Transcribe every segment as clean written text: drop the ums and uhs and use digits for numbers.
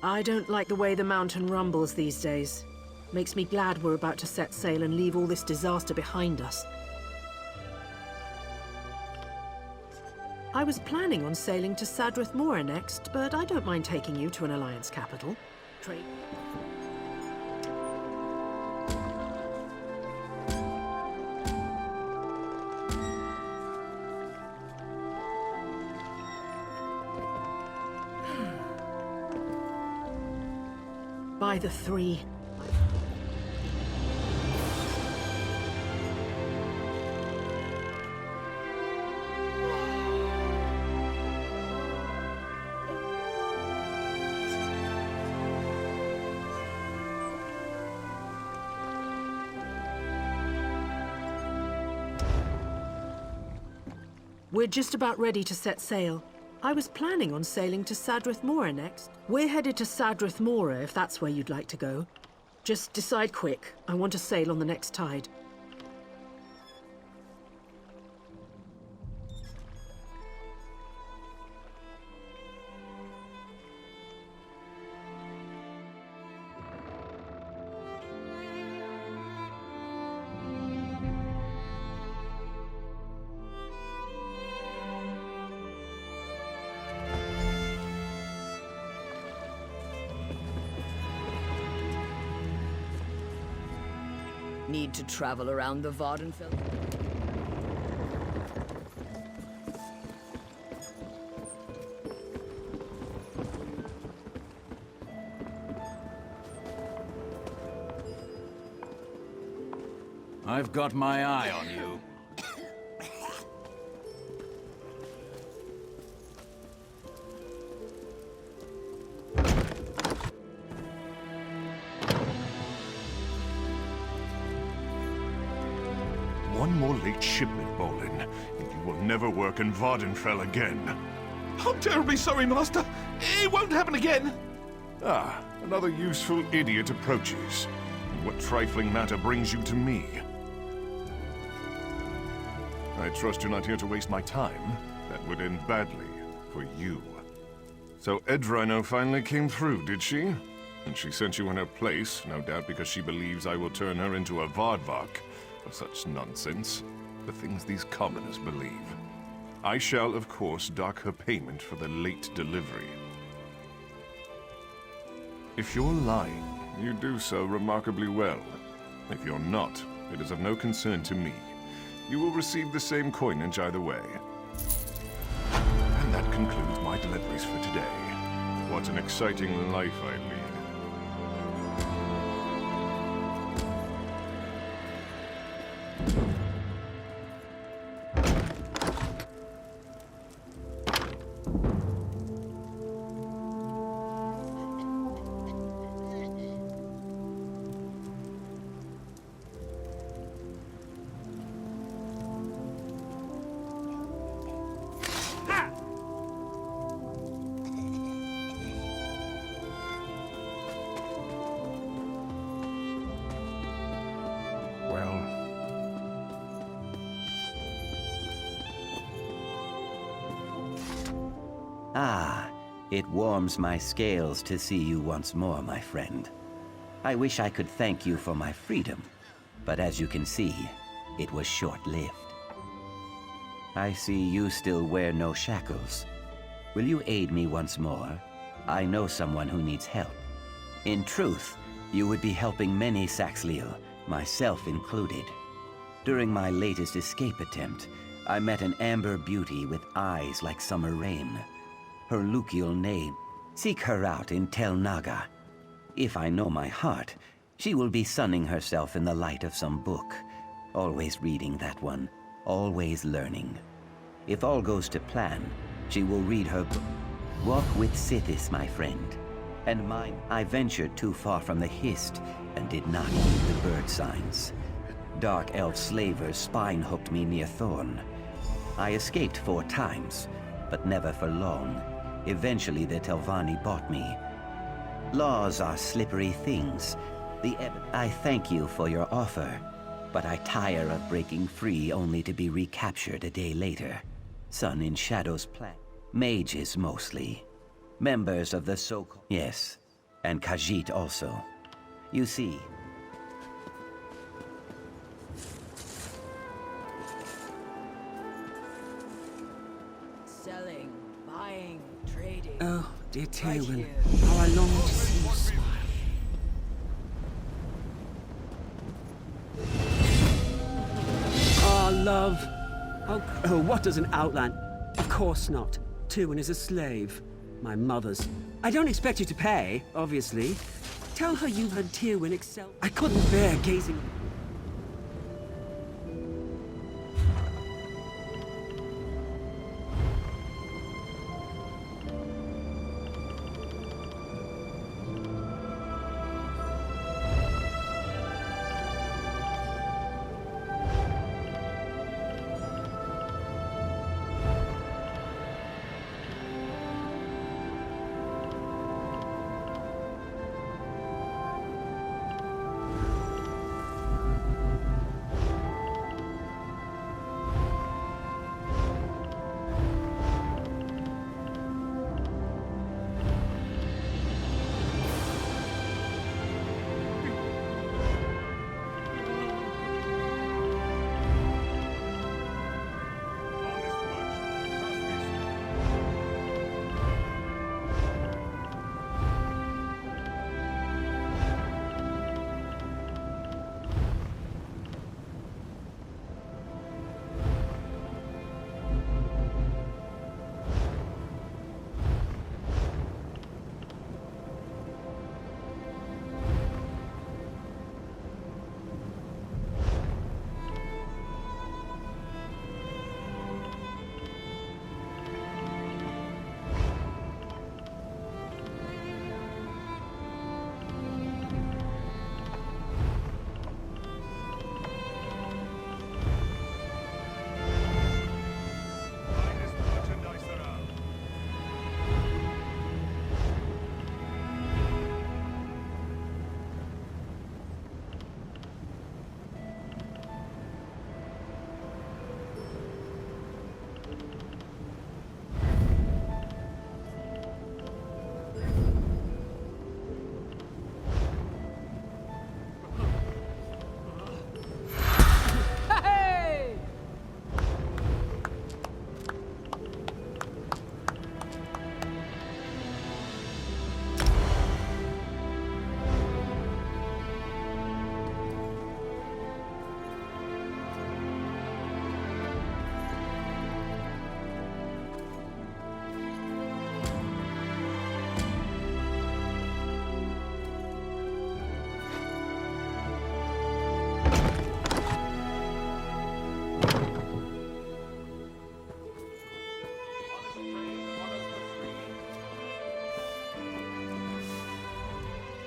I don't like the way the mountain rumbles these days. Makes me glad we're about to set sail and leave all this disaster behind us. I was planning on sailing to Sadrith Mora next, but I don't mind taking you to an Alliance capital. Trade. By the three. We're just about ready to set sail. I was planning on sailing to Sadrith Mora next. We're headed to Sadrith Mora if that's where you'd like to go. Just decide quick. I want to sail on the next tide. Need to travel around the Vardenfell? I've got my eye on you. One more late shipment, Bolin, and you will never work in Vardenfell again. I'm terribly sorry, Master. It won't happen again. Ah, another useful idiot approaches. What trifling matter brings you to me? I trust you're not here to waste my time. That would end badly for you. So Edraino finally came through, did she? And she sent you in her place, no doubt because she believes I will turn her into a Vardvark. Such nonsense. The things these commoners believe. I shall, of course, dock her payment for the late delivery. If you're lying, you do so remarkably well. If you're not, it is of no concern to me. You will receive the same coinage either way. And that concludes my deliveries for today. What an exciting life I lead. Ah, it warms my scales to see you once more, my friend. I wish I could thank you for my freedom, but as you can see, it was short-lived. I see you still wear no shackles. Will you aid me once more? I know someone who needs help. In truth, you would be helping many Saxhleel, myself included. During my latest escape attempt, I met an amber beauty with eyes like summer rain. Her Lukial name. Seek her out in Tel Naga. If I know my heart, she will be sunning herself in the light of some book. Always reading that one, always learning. If all goes to plan, she will read her book. Walk with Sithis, my friend. And mine, I ventured too far from the Hist and did not heed the bird signs. Dark elf slavers spine-hooked me near Thorn. I escaped 4 times, but never for long. Eventually the Telvanni bought me. Laws are slippery things. I thank you for your offer, but I tire of breaking free only to be recaptured a day later. Sun in Shadow's plan. Mages mostly. Members of the so-called... Yes, And Khajiit also. You see, Selling, buying, trading. Oh, dear Right Tywin, here. how I long to see you smile. Oh, love. Oh, what does an outland? Of course not. Tywin is a slave. My mother's. I don't expect you to pay, obviously. Tell her you heard Tywin excel. I couldn't bear gazing.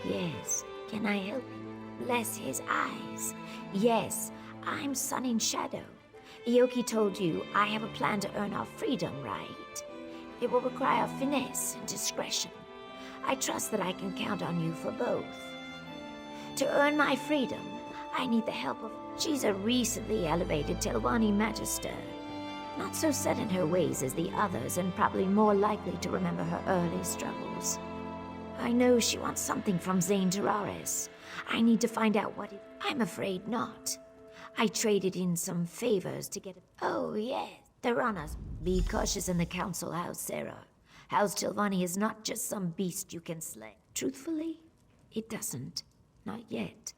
Yes, can I help you? Bless his eyes. Yes, I'm Sun in Shadow. Ioki told you I have a plan to earn our freedom, right? It will require finesse and discretion. I trust that I can count on you for both. To earn my freedom, I need the help of... She's a recently elevated Telvanni Magister. Not so set in her ways as the others, and probably more likely to remember her early struggles. I know she wants something from Zane Tararis. I need to find out what it... I'm afraid not. I traded in some favors to get it. Oh, yes, the runners. Be cautious in the council house, Sarah. House Telvanni is not just some beast you can slay. Truthfully, it doesn't. Not yet.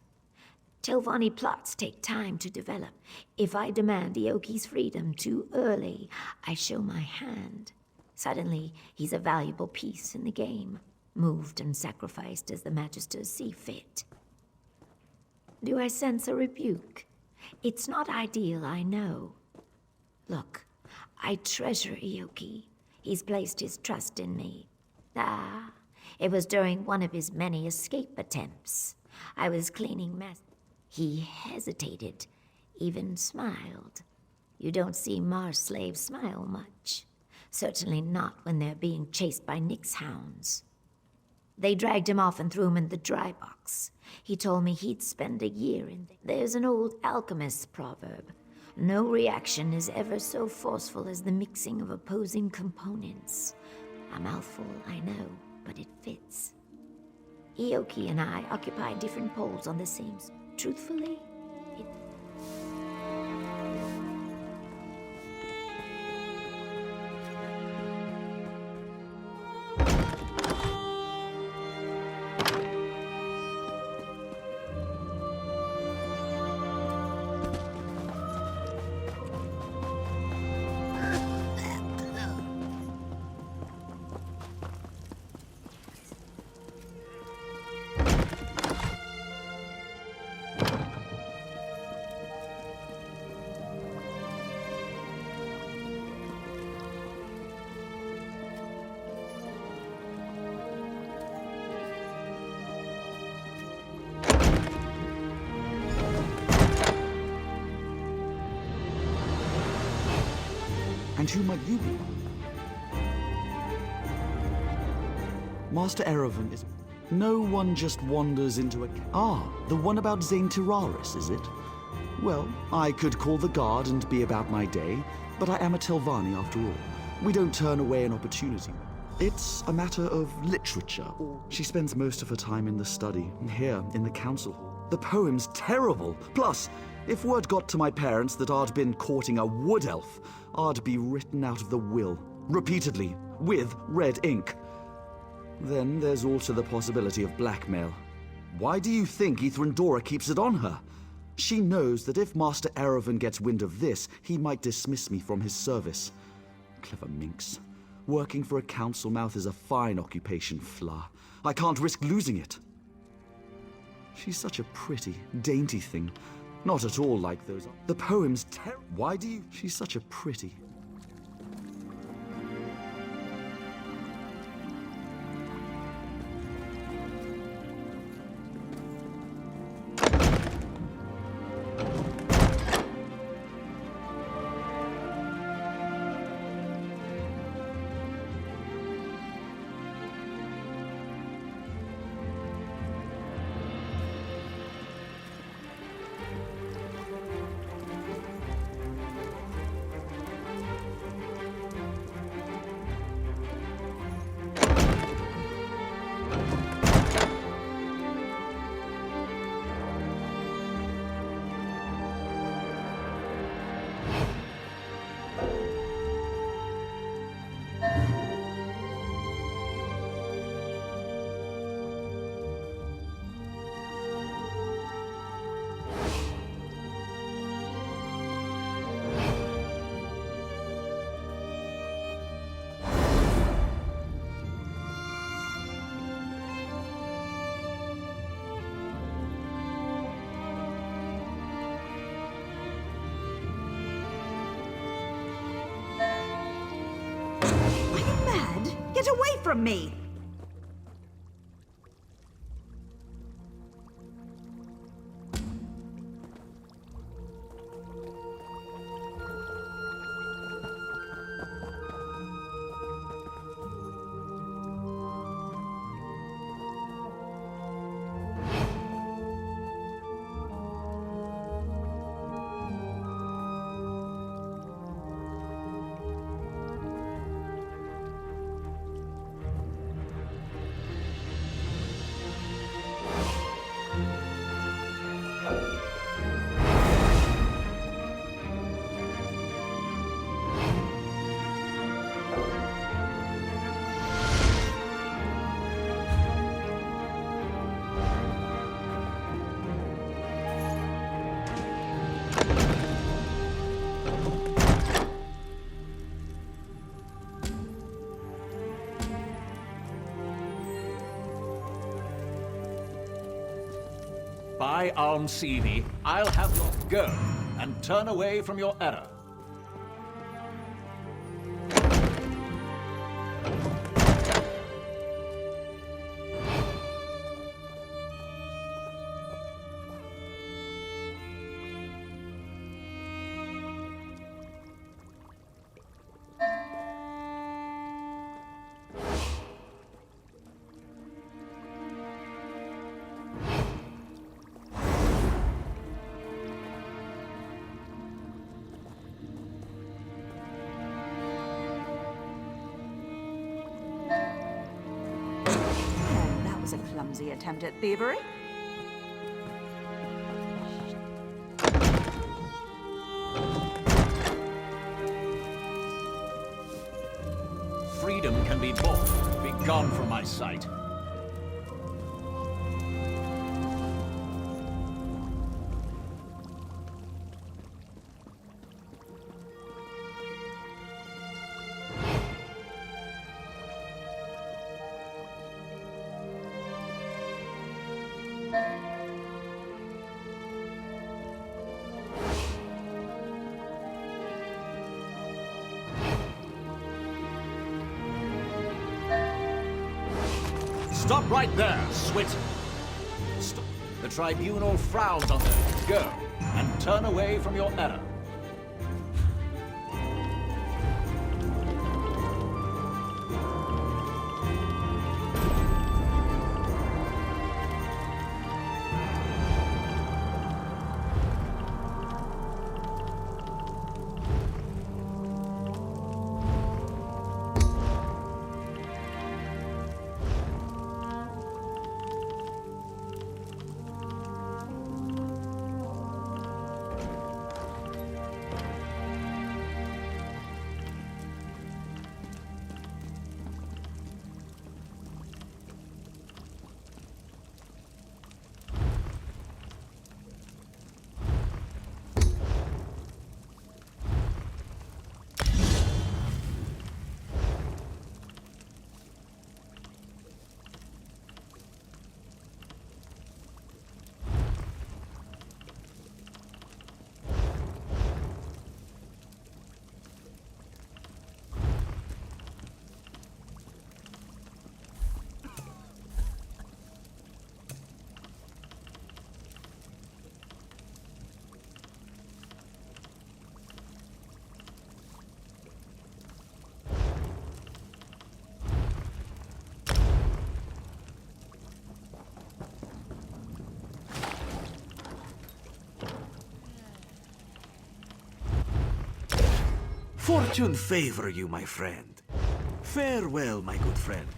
Telvanni plots take time to develop. If I demand Ioki's freedom too early, I show my hand. Suddenly, he's a valuable piece in the game, moved and sacrificed as the Magisters see fit. Do I sense a rebuke? It's not ideal, I know. Look, I treasure Ioki. He's placed his trust in me. It was during one of his many escape attempts. I was cleaning mess. He hesitated, even smiled. You don't see Mars slaves smile much. Certainly not when they're being chased by Nyx hounds. They dragged him off and threw him in the dry box. He told me he'd spend a year in there. There's an old alchemist's proverb. No reaction is ever so forceful as the mixing of opposing components. A mouthful, I know, but it fits. Ioki and I occupy different poles on the same... Truthfully, it... And who might you be? Master Erevan is... No one just wanders into a... Ah, the one about Zane Tiraris, is it? Well, I could call the guard and be about my day, but I am a Telvanni after all. We don't turn away an opportunity. It's a matter of literature. She spends most of her time in the study, here in the council hall. The poem's terrible. Plus, if word got to my parents that I'd been courting a wood elf, I'd be written out of the will, repeatedly, with red ink. Then there's also the possibility of blackmail. Why do you think Ithrandora keeps it on her? She knows that if Master Erevan gets wind of this, he might dismiss me from his service. Clever minx. Working for a council mouth is a fine occupation, Fla. I can't risk losing it. She's such a pretty, dainty thing. Not at all like those. The poem's terrible. Why do you... She's such a pretty... Get away from me! By Almsini, I'll have you go and turn away from your error. was a clumsy attempt at thievery. Freedom can be bought. Be gone from my sight. Stop right there, Swit! Stop. The tribunal frowns on them. Go, and turn away from your error. Fortune favor you, my friend. Farewell, my good friend.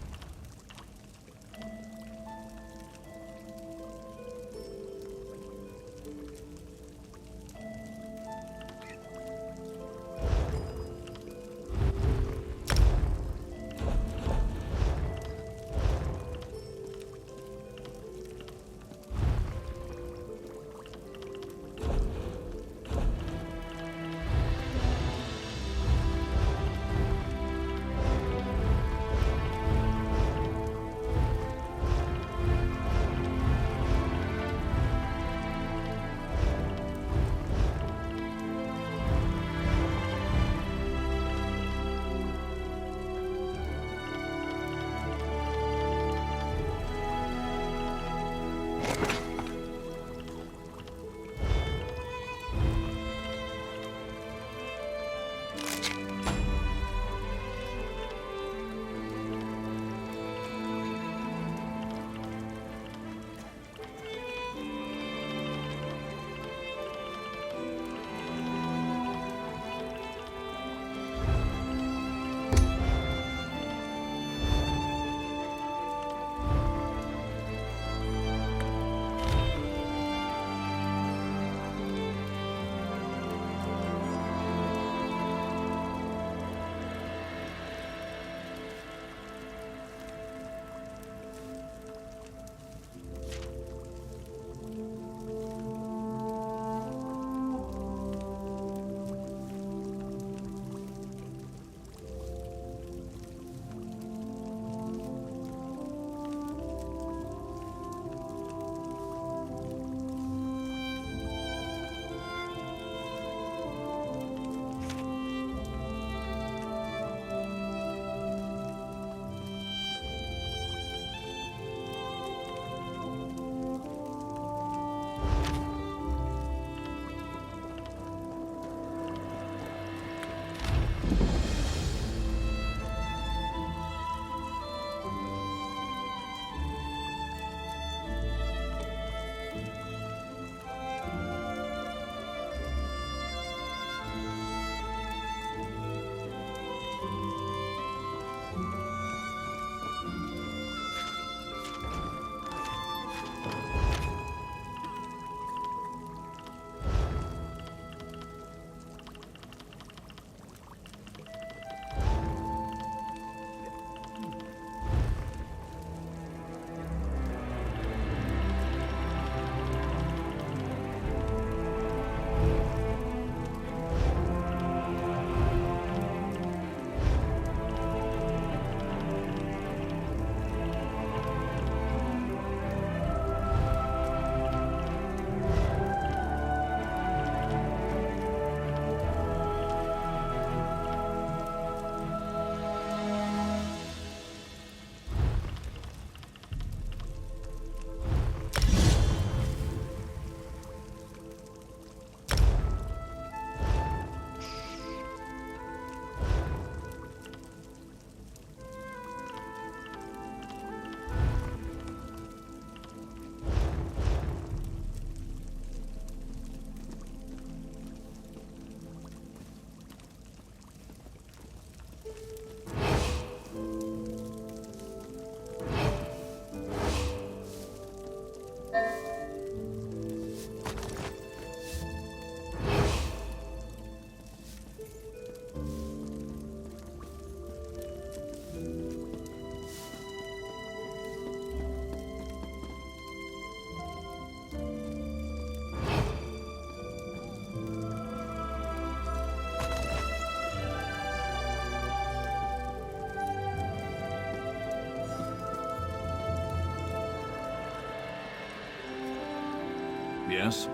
Yes?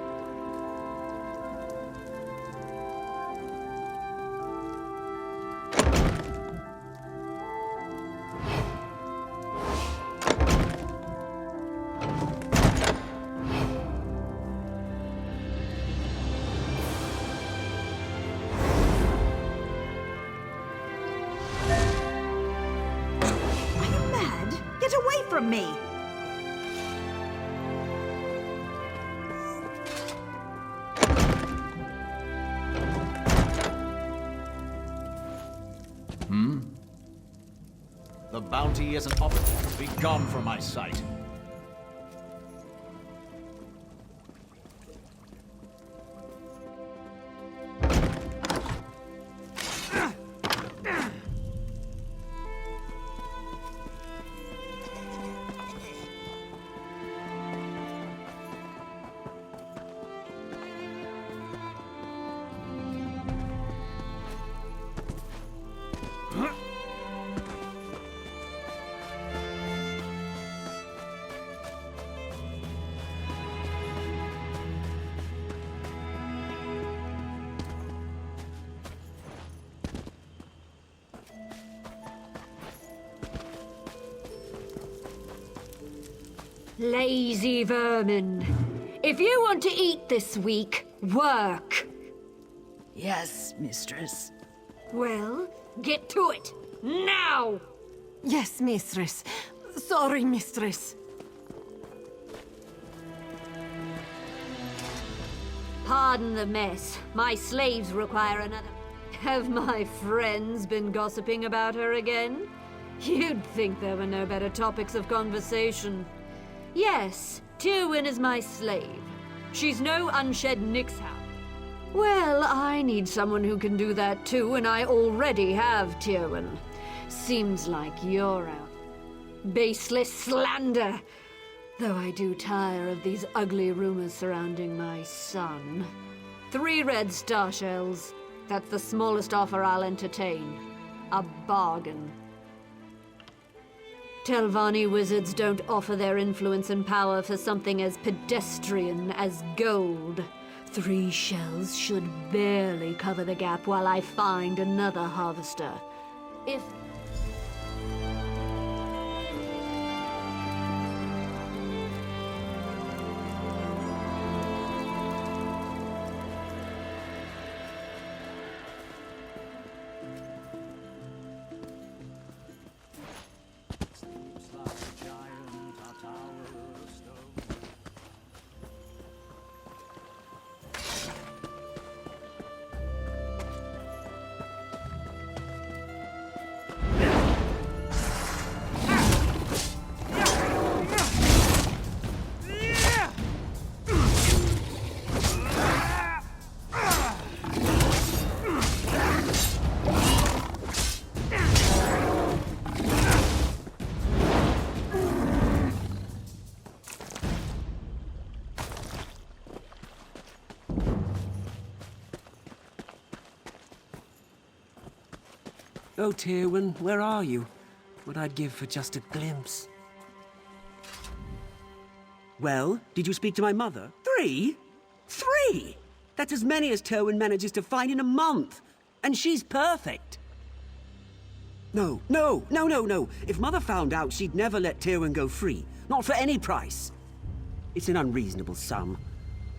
Are you mad? Get away from me! The bounty is an offer. Be gone from my sight. Lazy vermin. If you want to eat this week, work. Yes, mistress. Well, get to it. Now! Yes, mistress. Sorry, mistress. Pardon the mess. My slaves require another. Have my friends been gossiping about her again? You'd think there were no better topics of conversation. Yes, Tywin is my slave. She's no unshed Nixhound. Well, I need someone who can do that too, and I already have Tywin. Seems like you're out. Baseless slander! Though I do tire of these ugly rumors surrounding my son. 3 red star shells. That's the smallest offer I'll entertain. A bargain. Telvanni wizards don't offer their influence and power for something as pedestrian as gold. 3 shells should barely cover the gap while I find another harvester. If... Oh, Tywin, where are you? What I'd give for just a glimpse. Well, did you speak to my mother? 3? 3? That's as many as Tywin manages to find in a month. And she's perfect. No. If Mother found out, she'd never let Tywin go free. Not for any price. It's an unreasonable sum.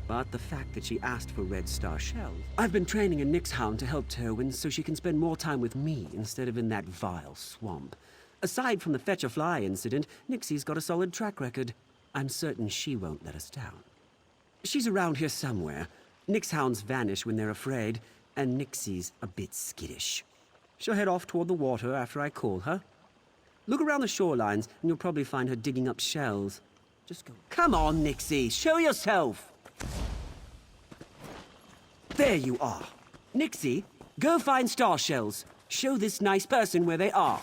But the fact that she asked for red star shells... I've been training a Nixhound to help Tywin so she can spend more time with me instead of in that vile swamp. Aside from the Fetch a Fly incident, Nixie's got a solid track record. I'm certain she won't let us down. She's around here somewhere. Nixhounds vanish when they're afraid, and Nixie's a bit skittish. She'll head off toward the water after I call her. Look around the shorelines, and you'll probably find her digging up shells. Just go... Come on, Nixie, show yourself! There you are. Nixie, go find star shells. Show this nice person where they are.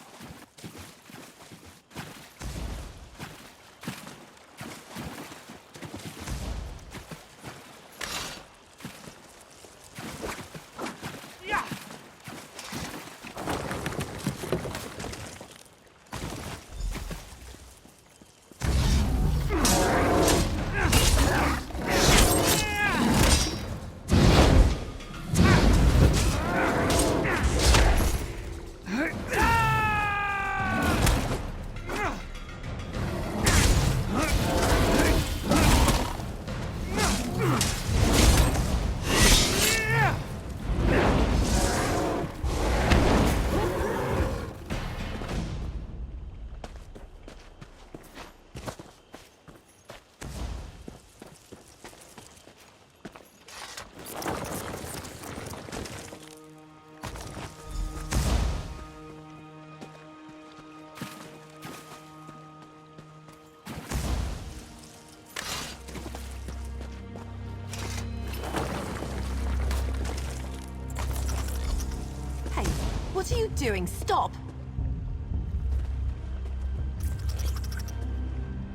What are you doing? Stop!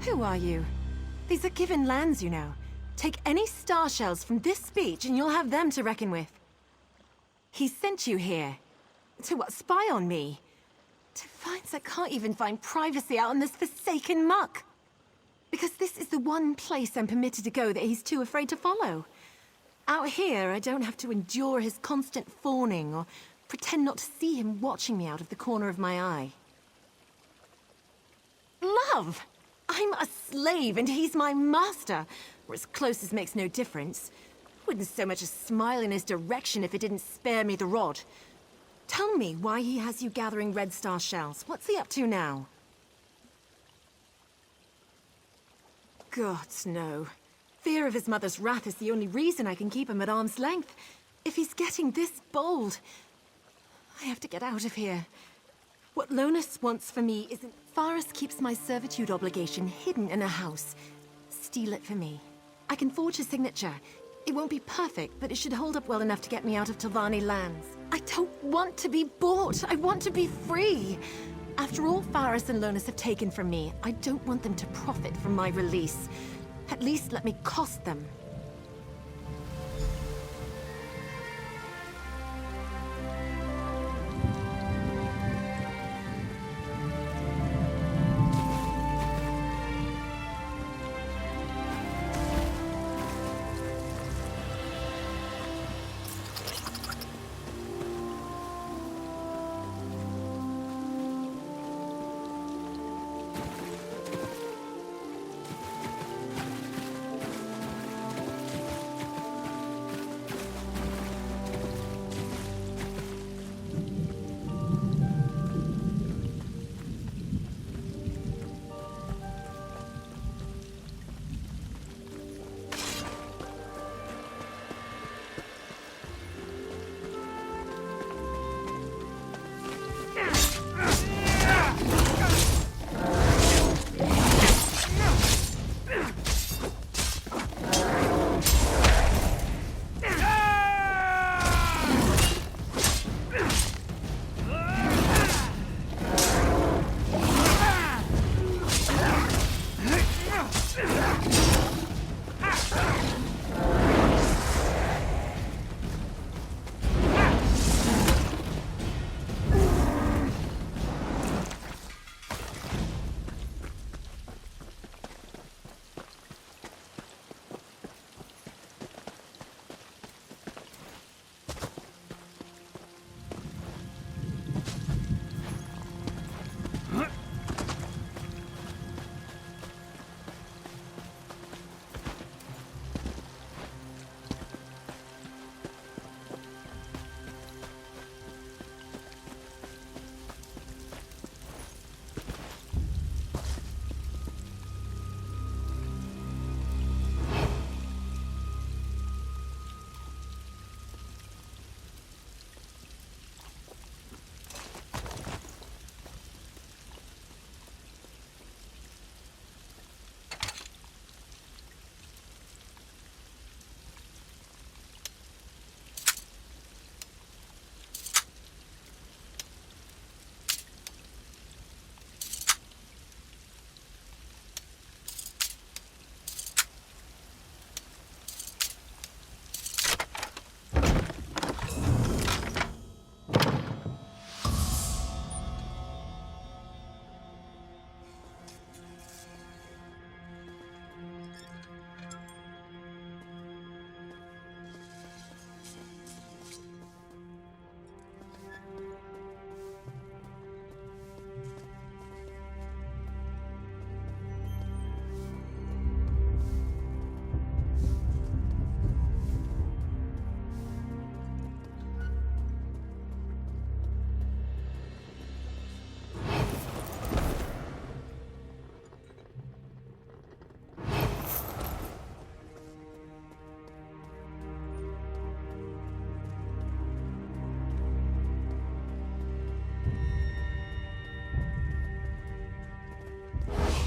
Who are you? These are given lands, you know. Take any star shells from this beach and you'll have them to reckon with. He sent you here. To what, spy on me? To finds that can't even find privacy out in this forsaken muck. Because this is the one place I'm permitted to go that he's too afraid to follow. Out here, I don't have to endure his constant fawning or pretend not to see him watching me out of the corner of my eye. Love! I'm a slave and he's my master, or as close as makes no difference. Wouldn't so much as smile in his direction if it didn't spare me the rod. Tell me why he has you gathering red star shells. What's he up to now? Gods, no. Fear of his mother's wrath is the only reason I can keep him at arm's length. If he's getting this bold, I have to get out of here. What Lonus wants for me isn't... Faris keeps my servitude obligation hidden in a house. Steal it for me. I can forge a signature. It won't be perfect, but it should hold up well enough to get me out of Telvanni lands. I don't want to be bought. I want to be free. After all Faris and Lonus have taken from me, I don't want them to profit from my release. At least let me cost them.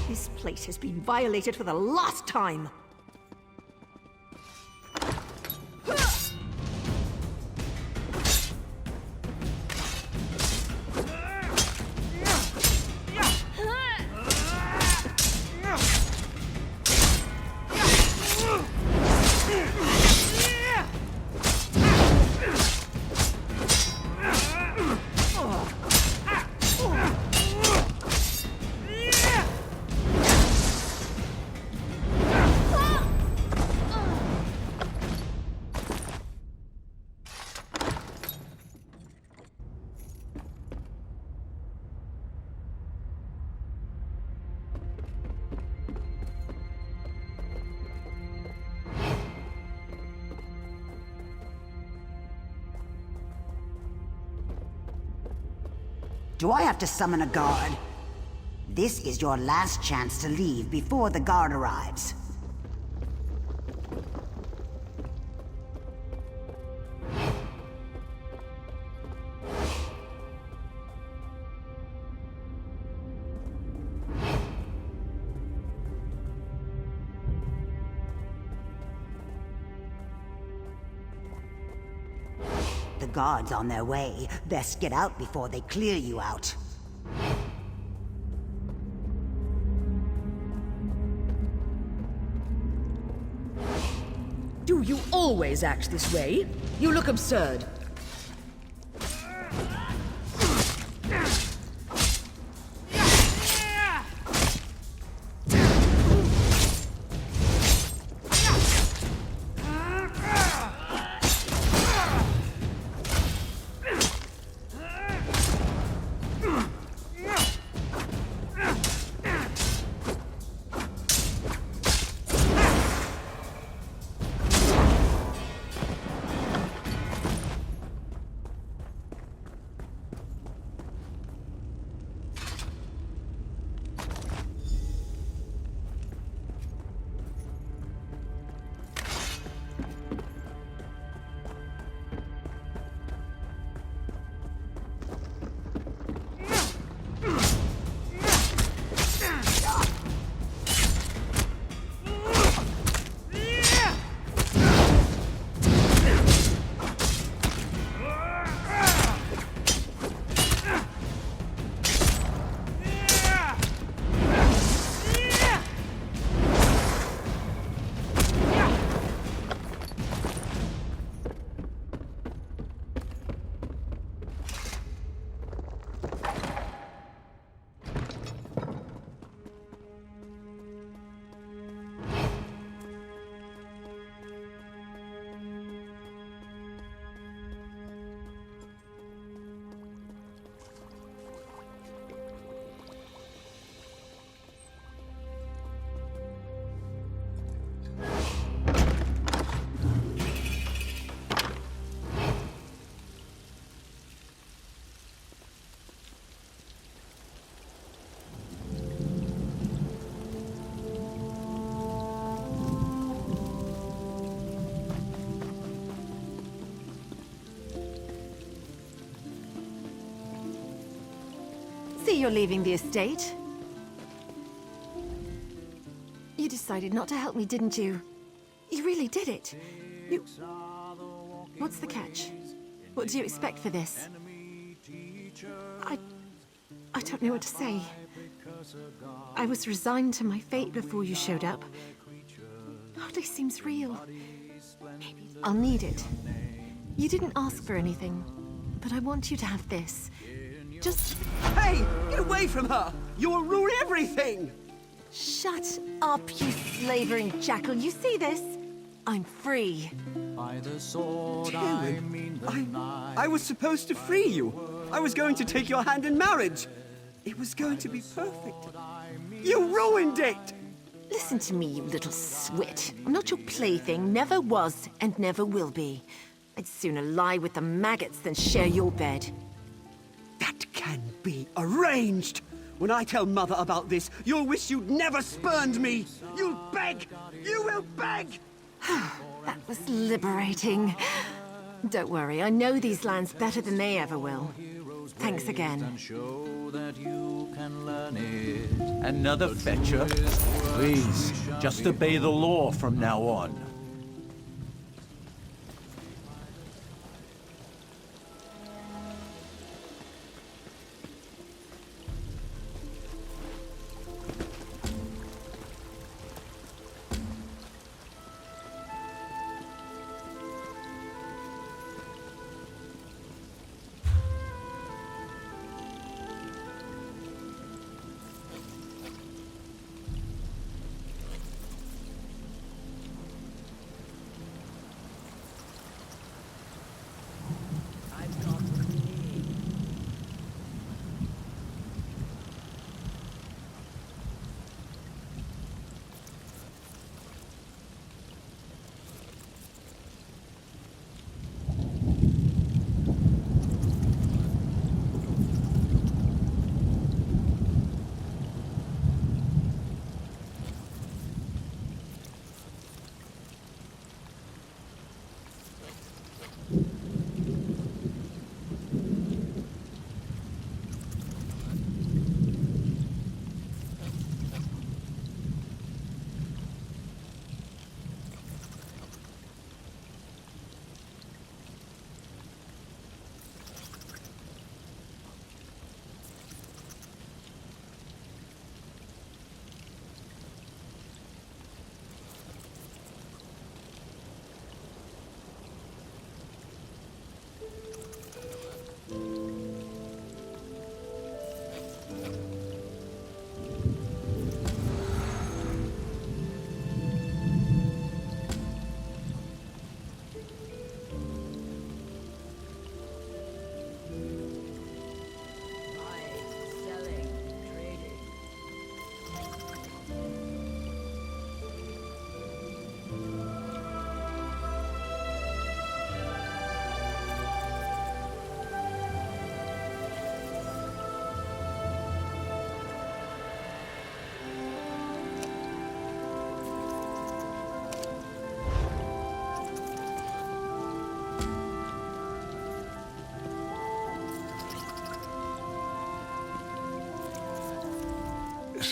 This place has been violated for the last time! Do I have to summon a guard? This is your last chance to leave before the guard arrives. The guard's on their way. Best get out before they clear you out. Do you always act this way? You look absurd. See, you're leaving the estate. You decided not to help me, didn't you? You really did it. You... What's the catch? What do you expect for this? I don't know what to say. I was resigned to my fate before you showed up. Hardly seems real. Maybe I'll need it. You didn't ask for anything, but I want you to have this. Just... Hey! Get away from her! You'll ruin everything! Shut up, you slavering jackal. You see this? I'm free. By the sword, I mean the knife. I was supposed to free you. I was going to take your hand in marriage. It was going to be perfect. You ruined it! Listen to me, you little swit. I'm not your plaything, never was and never will be. I'd sooner lie with the maggots than share your bed. That can be arranged. When I tell Mother about this, you'll wish you'd never spurned me. You'll beg. You will beg. That was liberating. Don't worry, I know these lands better than they ever will. Thanks again. Another fetcher? Please, just obey the law from now on.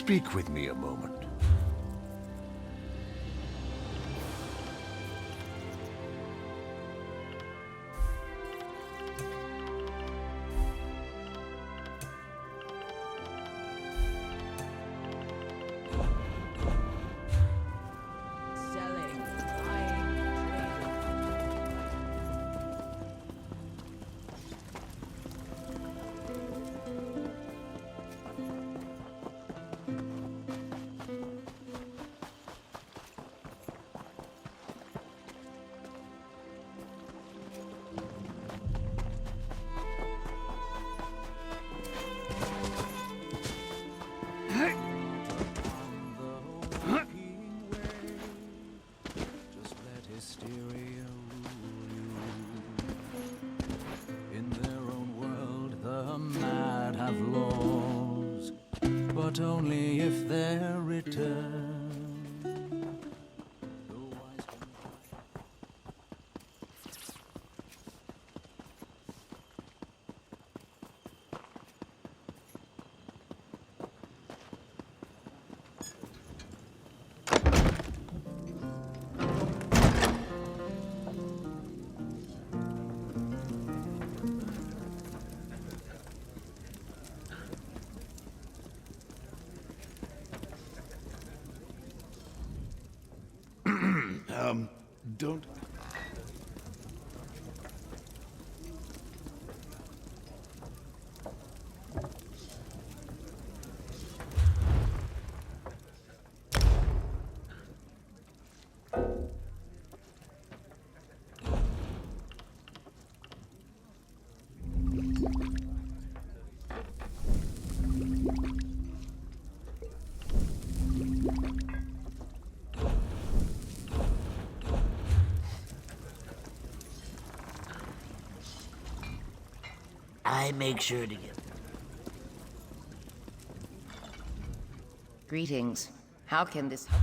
speak with me a moment? Selling, buying, trading. Just let hysteria rule you. In their own world, the mad have laws, but only if they're returned. The wise can Don't... I make sure to get... Greetings. How can this help?